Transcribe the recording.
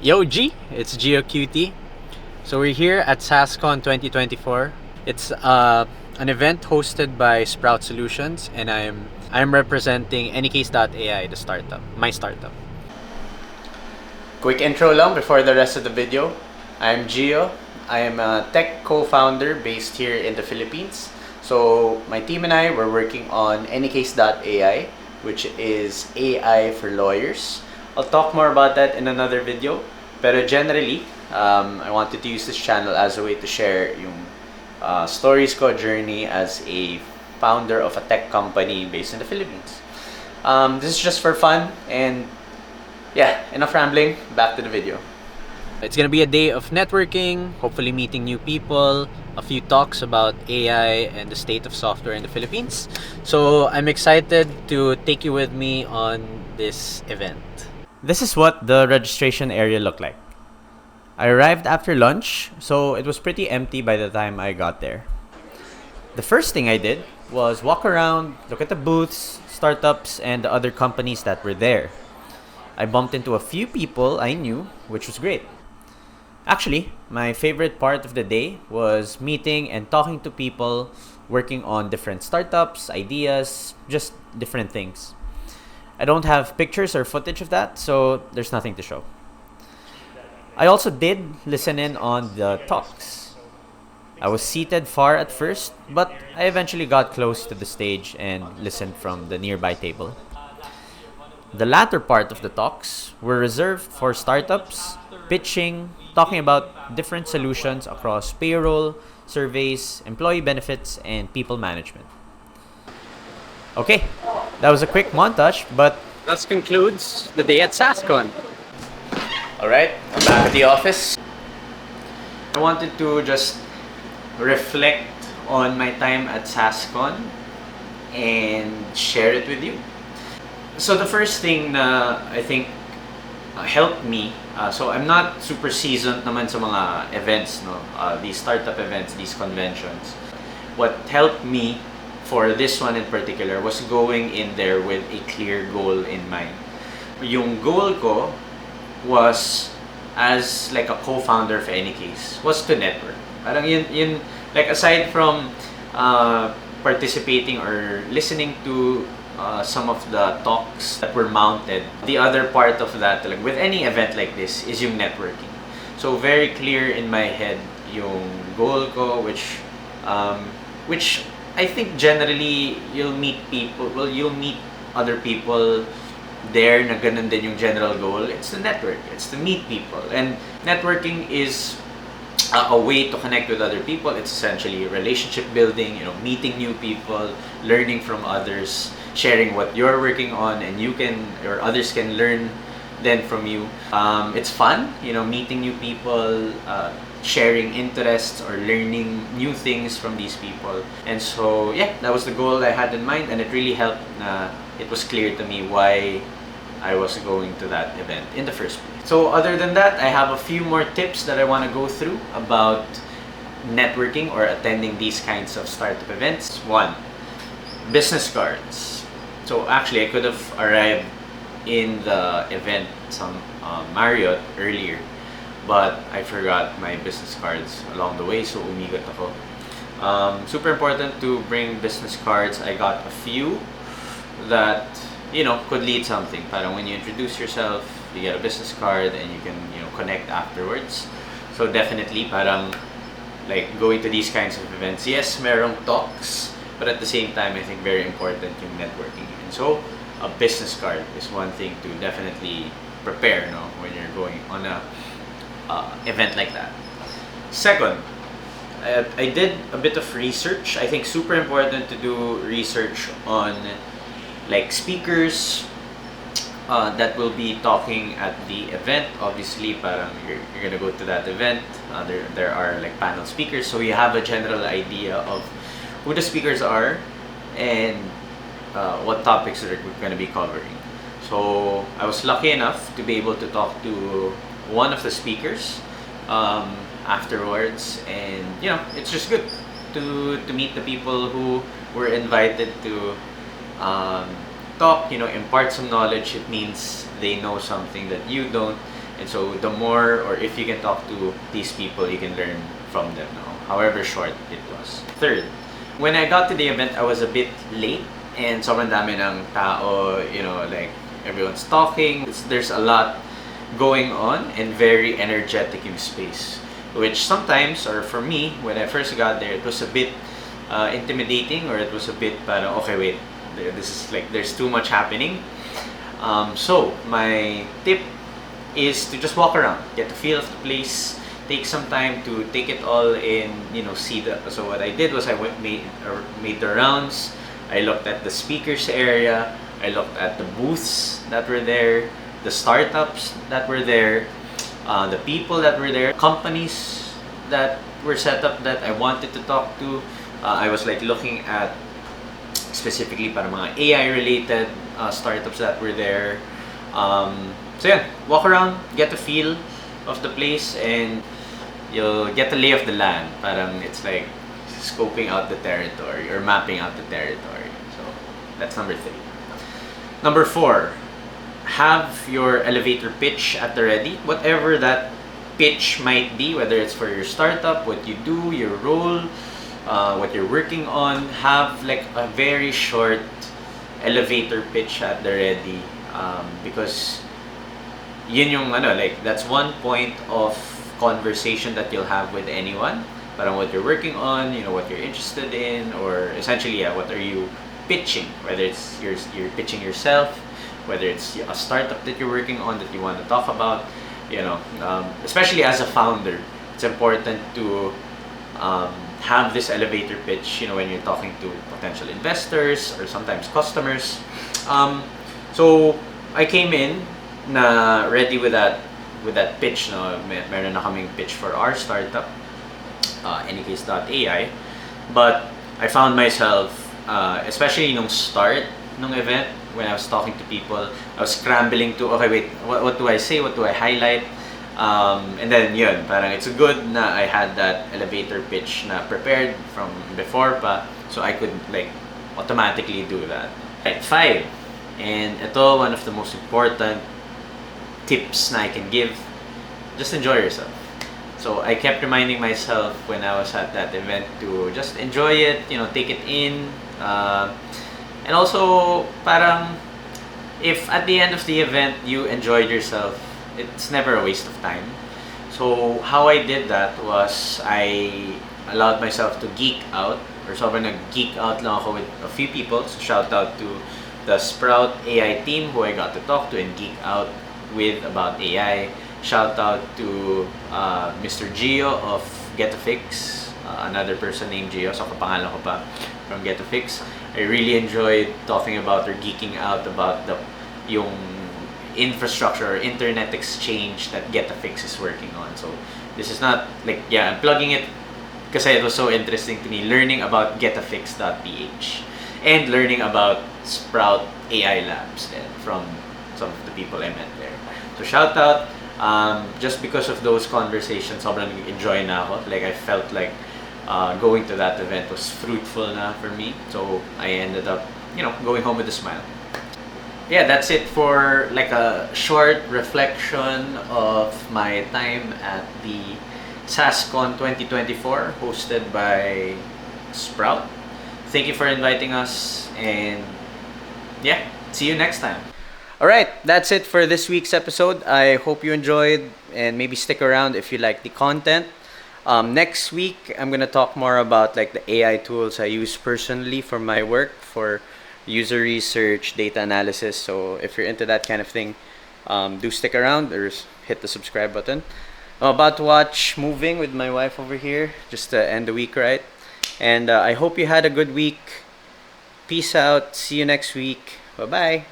Yo G, it's GeoQT. So we're here at SaasCon 2024. It's an event hosted by Sprout Solutions, and I'm representing Anycase.ai, the startup, my startup. Quick intro lang before the rest of the video. I'm Gio. I am a tech co-founder based here in the Philippines. So my team and I were working on Anycase.ai, which is AI for lawyers. I'll talk more about that in another video. Pero generally, I wanted to use this channel as a way to share yung stories ko, journey as a founder of a tech company based in the Philippines. This is just for fun, and yeah, enough rambling, back to the video. It's gonna be a day of networking, hopefully meeting new people, a few talks about AI and the state of software in the Philippines. So I'm excited to take you with me on this event. This is what the registration area looked like. I arrived after lunch, so it was pretty empty by the time I got there. The first thing I did was walk around, look at the booths, startups, and the other companies that were there. I bumped into a few people I knew, which was great. Actually, my favorite part of the day was meeting and talking to people working on different startups, ideas, just different things. I don't have pictures or footage of that, so there's nothing to show. I also did listen in on the talks. I was seated far at first, but I eventually got close to the stage and listened from the nearby table. The latter part of the talks were reserved for startups, pitching, talking about different solutions across payroll, surveys, employee benefits, and people management. Okay, that was a quick montage, but that concludes the day at SaasCon. Alright, I'm back at the office. I wanted to just reflect on my time at SaasCon and share it with you. So the first thing na I think helped me, so I'm not super seasoned naman sa mga events, no? These startup events, these conventions. What helped me for this one in particular was going in there with a clear goal in mind. Yung goal ko was, as like a co-founder of Anycase, was to network. Parang yun like aside from participating or listening to some of the talks that were mounted, the other part of that, like with any event like this, is yung networking. So very clear in my head yung goal ko, which I think generally you'll meet people, well, you'll meet other people there na ganun din yung general goal. It's to network, it's to meet people. And networking is a way to connect with other people. It's essentially relationship building, meeting new people, learning from others, sharing what you're working on, and you can, or others can learn then from you. It's fun, meeting new people, sharing interests or learning new things from these people. And so yeah, that was the goal I had in mind, and it really helped na it was clear to me why I was going to that event in the first place. So other than that, I have a few more tips that I want to go through about networking or attending these kinds of startup events. One, business cards. So actually I could have arrived in the event some Marriott earlier, but I forgot my business cards along the way, so umigot ako. Super important to bring business cards. I got a few that could lead something. Parang when you introduce yourself, you get a business card and you can connect afterwards. So definitely parang like going to these kinds of events, yes, merong talks, but at the same time I think very important yung networking. And so a business card is one thing to definitely prepare when you're going on a event like that. Second, I did a bit of research. I think super important to do research on like speakers that will be talking at the event. Obviously, parang you're gonna go to that event. There are like panel speakers, so you have a general idea of who the speakers are and what topics we're gonna be covering. So I was lucky enough to be able to talk to one of the speakers afterwards, and it's just good to meet the people who were invited to talk, impart some knowledge. It means they know something that you don't, And so the more, or if you can talk to these people, you can learn from them, no? However short it was. Third, when I got to the event, I was a bit late and sobrang dami ng tao, like everyone's talking. There's a lot going on and very energetic in space, which sometimes, or for me, when I first got there, it was a bit intimidating, or it was a bit parang, okay, wait, this is like, there's too much happening. So my tip is to just walk around, get the feel of the place, take some time to take it all in, see the. So what I did was I made the rounds. I looked at the speakers area, I looked at the booths that were there, the startups that were there, the people that were there, companies that were set up that I wanted to talk to. I was like looking at specifically para mga AI related startups that were there. So yeah, walk around, get the feel of the place, and you'll get the lay of the land. Parang it's like scoping out the territory or mapping out the territory. So that's number 3. Number 4, have your elevator pitch at the ready. Whatever that pitch might be, whether it's for your startup, what you do, your role, what you're working on, have like a very short elevator pitch at the ready, because yun yung like that's one point of conversation that you'll have with anyone. Parang what you're working on, what you're interested in, or essentially, what are you pitching? Whether it's you're pitching yourself, whether it's a startup that you're working on that you want to talk about, especially as a founder, it's important to have this elevator pitch, when you're talking to potential investors or sometimes customers. So I came in na ready with that pitch, no? Meron na kaming pitch for our startup, anycase.ai. But I found myself, especially nung start nung event, when I was talking to people, I was scrambling to, okay, wait, what do I say? What do I highlight? And then yun, parang it's good na I had that elevator pitch na prepared from before pa, so I could like automatically do that. Right, 5. And ito, one of the most important tips na I can give, just enjoy yourself. So I kept reminding myself when I was at that event to just enjoy it, take it in. And also, parang, if at the end of the event you enjoyed yourself, it's never a waste of time. So how I did that was I allowed myself to geek out, or sobrang nag-geek out lang ako with a few people. So shout out to the Sprout AI team who I got to talk to and geek out with about AI. Shout out to Mr. Gio of Get-A-Fix, another person named Gio, so kapangalan ko pa, from Get-A-Fix. I really enjoyed talking about or geeking out about yung infrastructure or internet exchange that Get-A-Fix is working on. So this is not like, I'm plugging it kasi it was so interesting to me, learning about getafix.ph and learning about Sprout AI Labs from some of the people I met there. So shout out, just because of those conversations, sobrang enjoy na ako. Like I felt like going to that event was fruitful na for me. So I ended up, going home with a smile. Yeah, that's it for like a short reflection of my time at the SaasCon 2024 hosted by Sprout. Thank you for inviting us, and yeah, see you next time. Alright, that's it for this week's episode. I hope you enjoyed, and maybe stick around if you like the content. Next week, I'm gonna talk more about like the AI tools I use personally for my work, for user research, data analysis. So if you're into that kind of thing, do stick around or hit the subscribe button. I'm about to watch Moving with my wife over here, just to end the week right. And I hope you had a good week. Peace out. See you next week. Bye-bye.